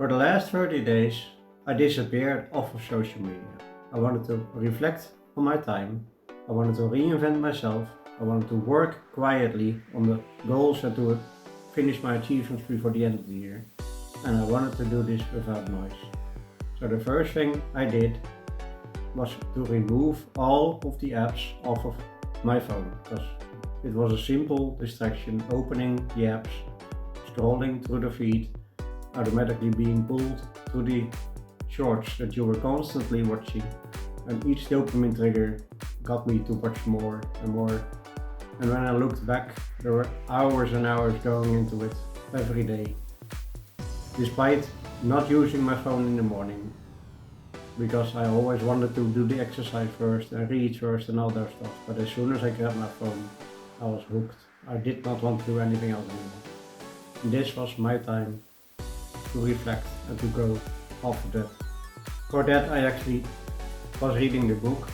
For the last 30 days, I disappeared off of social media. I wanted to reflect on my time. I wanted to reinvent myself. I wanted to work quietly on the goals and to finish my achievements before the end of the year. And I wanted to do this without noise. So the first thing I did was to remove all of the apps off of my phone, because it was a simple distraction, opening the apps, scrolling through the feed, automatically being pulled through the shorts that you were constantly watching, and each dopamine trigger got me to watch more and more. And when I looked back, there were hours and hours going into it every day, despite not using my phone in the morning, because I always wanted to do the exercise first and read first and all that stuff. But as soon as I grabbed my phone, I was hooked. I did not want to do anything else anymore. And this was my time to reflect and to go off of that. For that, I actually was reading the book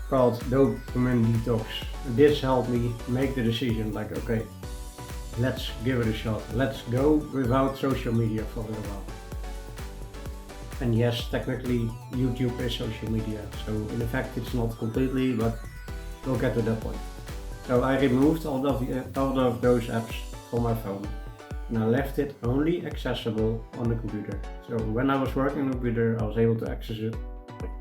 called Dopamine Detox. This helped me make the decision like, okay, let's give it a shot. Let's go without social media for a little while. And yes, technically YouTube is social media, so in effect it's not completely, but we'll get to that point. So I removed all of those apps from my phone, and I left it only accessible on the computer. So when I was working on the computer, I was able to access it.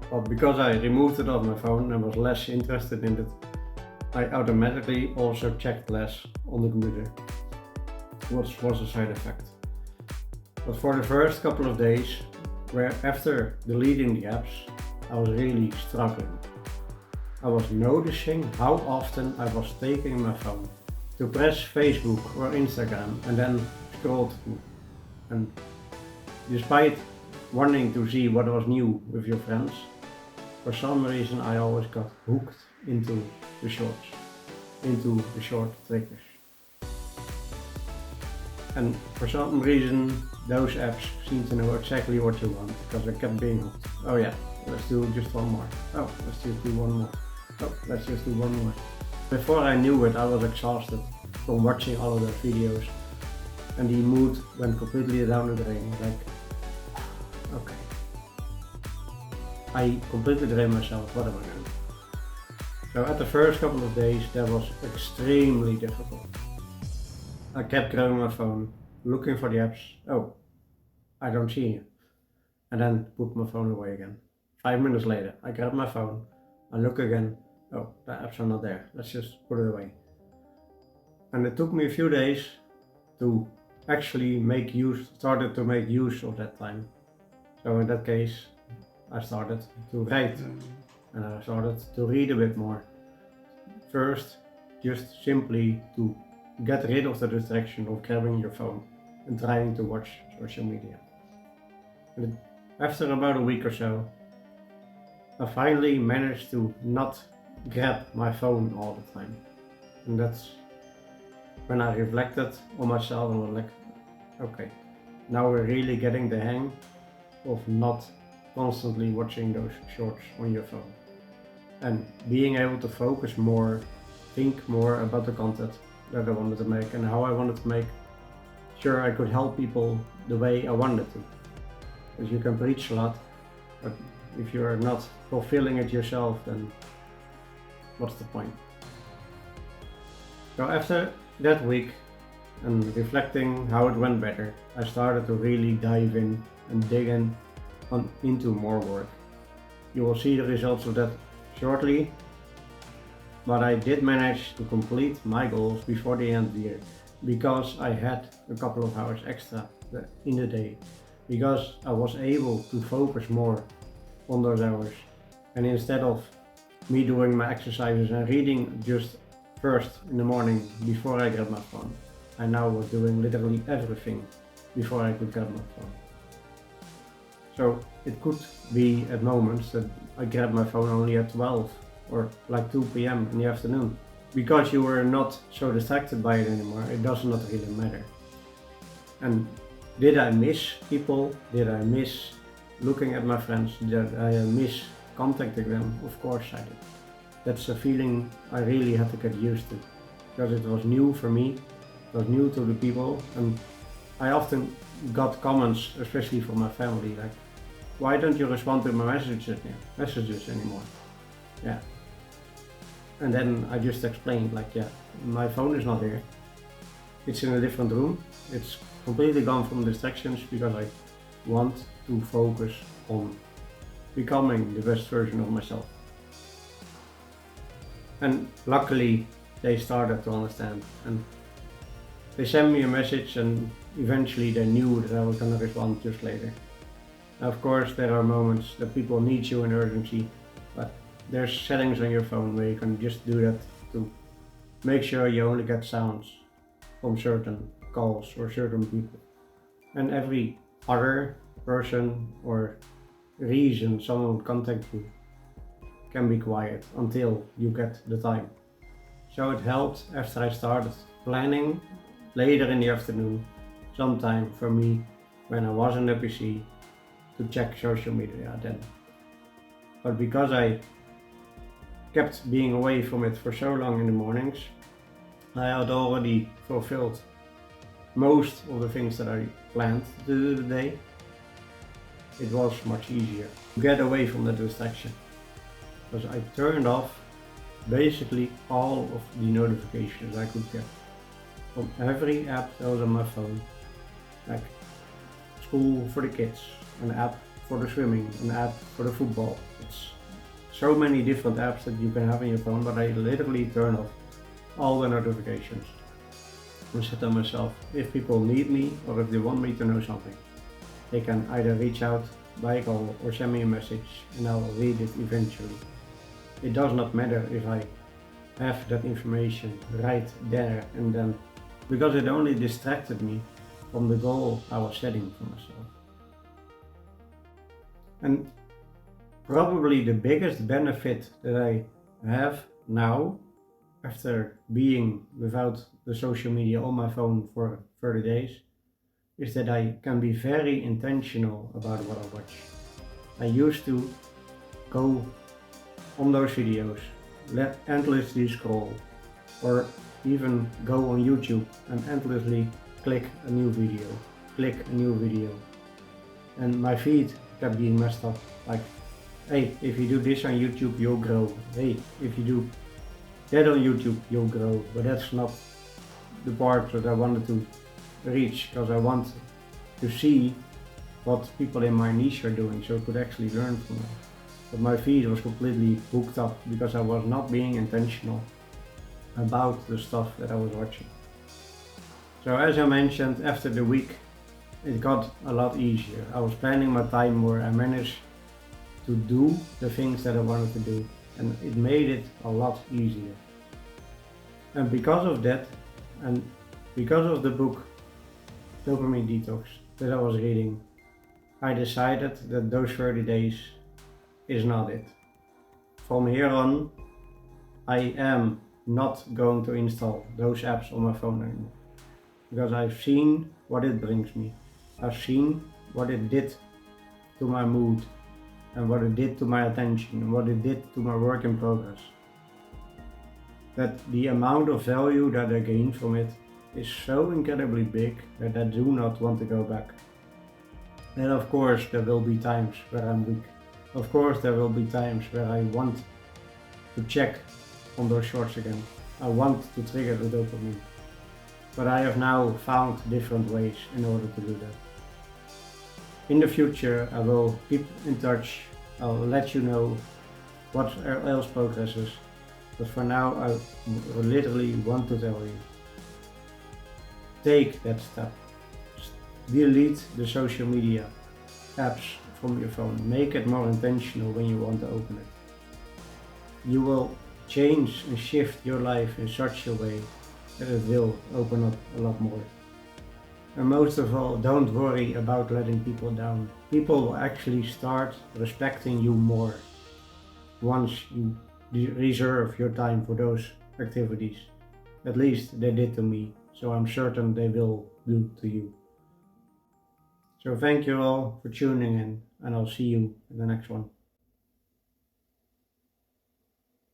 But because I removed it off my phone and was less interested in it, I automatically also checked less on the computer, which was a side effect. But for the first couple of days, where after deleting the apps, I was really struggling. I was noticing how often I was taking my phone to press Facebook or Instagram and then scroll through. And despite wanting to see what was new with your friends, for some reason I always got hooked into the shorts, into the short triggers. And for some reason those apps seem to know exactly what you want, because I kept being hooked. Oh yeah, let's do just one more. Oh, let's just do one more. Oh, let's just do one more. Before I knew it, I was exhausted from watching all of those videos, and the mood went completely down the drain. Like, okay, I completely drained myself, what am I doing? So at the first couple of days that was extremely difficult. I kept grabbing my phone, looking for the apps. Oh, I don't see you. And then put my phone away again. 5 minutes later, I grab my phone, I look again. Oh, the apps are not there. Let's just put it away. And it took me a few days to actually started to make use of that time. So in that case, I started to write and I started to read a bit more. First, just simply to get rid of the distraction of grabbing your phone and trying to watch social media. And after about a week or so, I finally managed to not grab my phone all the time. And that's when I reflected on myself and was like, okay, now we're really getting the hang of not constantly watching those shorts on your phone. And being able to focus more, think more about the content that I wanted to make and how I wanted to make sure I could help people the way I wanted to. Because you can preach a lot, but if you're not fulfilling it yourself, then what's the point? So after that week and reflecting how it went better, I started to really dive in and dig into more work. You will see the results of that shortly, but I did manage to complete my goals before the end of the year, because I had a couple of hours extra in the day, because I was able to focus more on those hours. And instead of me doing my exercises and reading just first in the morning before I grab my phone, I now was doing literally everything before I could grab my phone. So it could be at moments that I grab my phone only at 12 or like 2 p.m. in the afternoon. Because you were not so distracted by it anymore, it does not really matter. And did I miss people? Did I miss looking at my friends? Did I miss contacting them? Of course I did. That's a feeling I really had to get used to, because it was new for me was new to the people, and I often got comments, especially from my family, like, why don't you respond to my messages anymore? Yeah. And then I just explained, like, yeah, my phone is not here. It's in a different room. It's completely gone from distractions because I want to focus on becoming the best version of myself. And luckily they started to understand, and they sent me a message, and eventually they knew that I was gonna respond just later. Of course, there are moments that people need you in urgency, but there's settings on your phone where you can just do that to make sure you only get sounds from certain calls or certain people. And every other person or reason someone would contact you can be quiet until you get the time. So it helped after I started planning later in the afternoon, sometime for me when I was on the PC, to check social media then. But because I kept being away from it for so long in the mornings, I had already fulfilled most of the things that I planned to do today. It was much easier to get away from the distraction, because I turned off basically all of the notifications I could get from every app that was on my phone, like school for the kids, an app for the swimming, an app for the football. It's so many different apps that you can have on your phone, but I literally turn off all the notifications. I said to myself, if people need me or if they want me to know something, they can either reach out by call or send me a message and I'll read it eventually. It does not matter if I have that information right there and then, because it only distracted me from the goal I was setting for myself. And probably the biggest benefit that I have now, after being without the social media on my phone for 30 days, is that I can be very intentional about what I watch. I used to go on those videos, endlessly scroll, or even go on YouTube and endlessly click a new video, and my feed kept being messed up, like, hey, if you do this on YouTube you'll grow, hey, if you do that on YouTube you'll grow. But that's not the part that I wanted to reach, because I want to see what people in my niche are doing so I could actually learn from them. But my feed was completely hooked up because I was not being intentional about the stuff that I was watching. So as I mentioned, after the week it got a lot easier. I was planning my time more, I managed to do the things that I wanted to do, and it made it a lot easier. And because of that, and because of the book Dopamine Detox that I was reading, I decided that those 30 days is not it. From here on, I am not going to install those apps on my phone anymore, because I've seen what it brings me. I've seen what it did to my mood, and what it did to my attention, and what it did to my work in progress. That the amount of value that I gained from it is so incredibly big that I do not want to go back. And of course there will be times where I'm weak. Of course there will be times where I want to check on those shorts again. I want to trigger the dopamine. But I have now found different ways in order to do that. In the future I will keep in touch. I'll let you know what else progresses. But for now I literally want to tell you, take that step. Delete the social media apps from your phone. Make it more intentional when you want to open it. You will change and shift your life in such a way that it will open up a lot more. And most of all, don't worry about letting people down. People will actually start respecting you more once you reserve your time for those activities. At least they did to me, so I'm certain they will do to you. So thank you all for tuning in, and I'll see you in the next one.